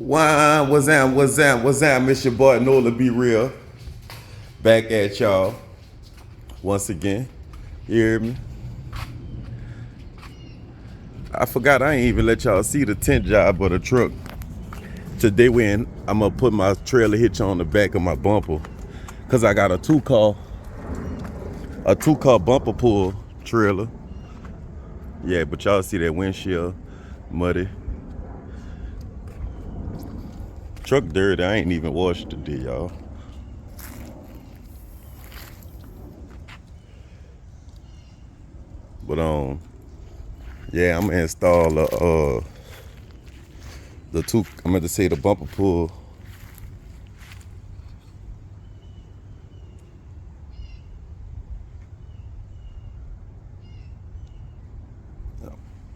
Why, what's that? It's your boy Nola Be Real. Back at y'all once again. You hear me? I forgot I ain't even let y'all see the tent job of the truck. Today I'm gonna put my trailer hitch on the back of my bumper. Cause I got a two car bumper pull trailer. Yeah, but y'all see that windshield muddy. Truck dirty, I ain't even washed today, y'all. But yeah, I'm gonna install I'm gonna say the bumper pull.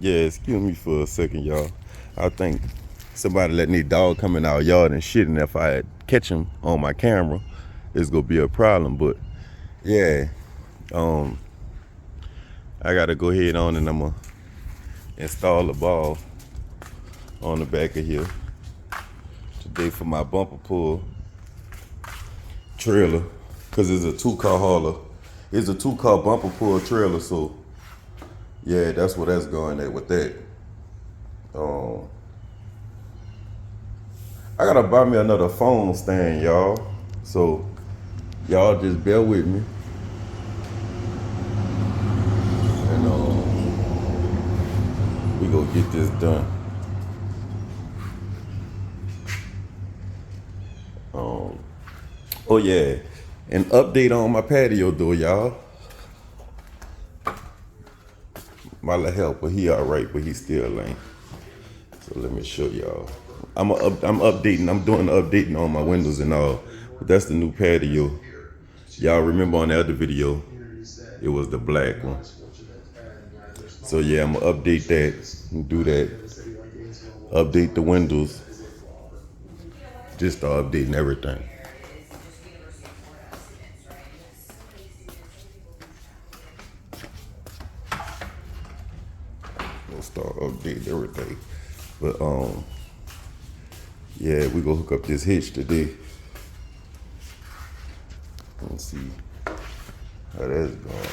Yeah, excuse me for a second, y'all. I think somebody letting their dog come in our yard and shit, and if I catch him on my camera, it's gonna be a problem. But yeah, I gotta go ahead on and I'm gonna install the ball on the back of here today for my bumper pull trailer, cause it's a two-car hauler. It's a two-car bumper pull trailer, so yeah, that's what that's going at with that. I gotta buy me another phone stand, y'all. So y'all just bear with me. And we gonna get this done. Oh yeah, an update on my patio though, y'all. My little helper, he all right, but he still ain't. So let me show y'all. I'm updating. I'm doing the updating on my windows and all. But that's the new patio. Y'all remember on the other video, it was the black one. So yeah, I'm gonna update that and do that. Update the windows. Just start updating everything. We'll start updating everything. But yeah, we gonna hook up this hitch today. Let's see how that's going.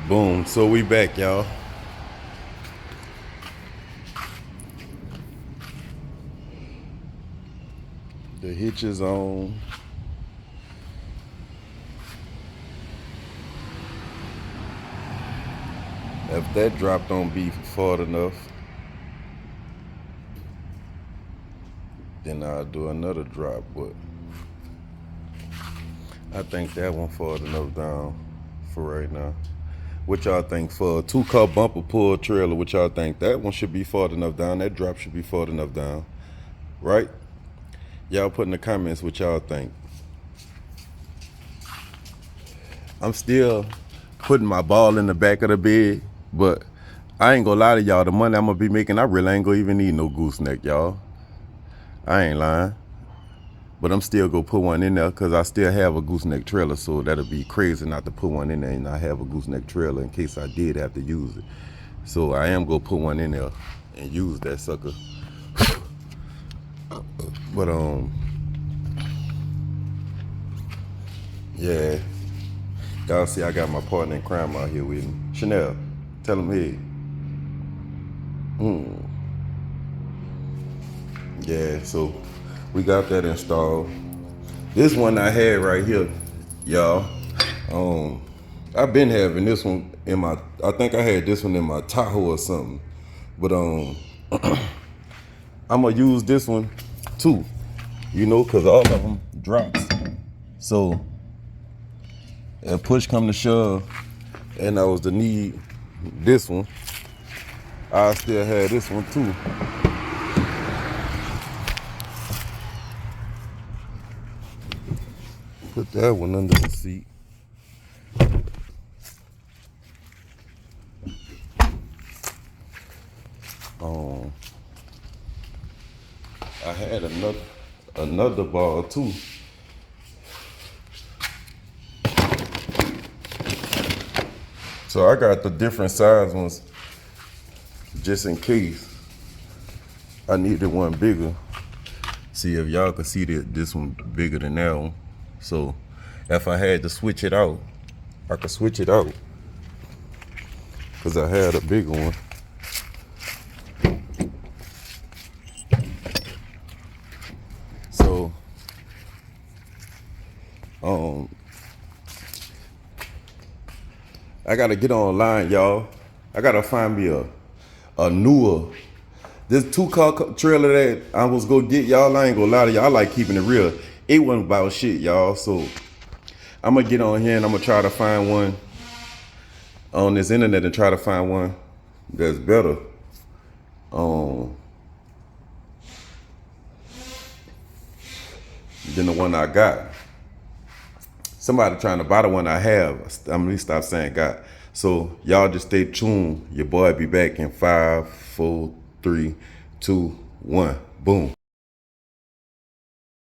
Boom. So we back, y'all. The hitch is on. If that drop don't be far enough, then I'll do another drop, but I think that one far enough down for right now. What y'all think for a 2-car bumper pull trailer? What y'all think? That one should be far enough down. That drop should be far enough down, right? Y'all put in the comments what y'all think. I'm still putting my ball in the back of the bed, but I ain't gonna lie to y'all. The money I'm gonna be making, I really ain't gonna even need no gooseneck, y'all. I ain't lying. But I'm still gonna put one in there because I still have a gooseneck trailer, so that'll be crazy not to put one in there and not have a gooseneck trailer in case I did have to use it. So I am gonna put one in there and use that sucker. But yeah. Y'all see I got my partner in crime out here with me. Chanel, tell him hey. Yeah, so we got that installed. This one I had right here, y'all. I've been having this one in my, I think I had this one in my Tahoe or something. But I'm gonna use this one too, you know, cause all of them drops. So if push come to shove and I was to need this one, I still had this one too. Put that one under the seat. I had another ball too. So I got the different size ones just in case I needed one bigger. See if y'all could see that this one bigger than that one. So if I had to switch it out, I could switch it out because I had a bigger one. So I gotta get online, y'all. I gotta find me a newer. This 2-car trailer that I was gonna get, y'all, I ain't gonna lie to y'all. I like keeping it real. It wasn't about shit, y'all. So I'm gonna get on here and I'm gonna try to find one on this internet and try to find one that's better. Than the one I got. Somebody trying to buy the one I have. I'm gonna stop saying got. So y'all just stay tuned. Your boy be back in 5, 4, 3, 2, 1. Boom.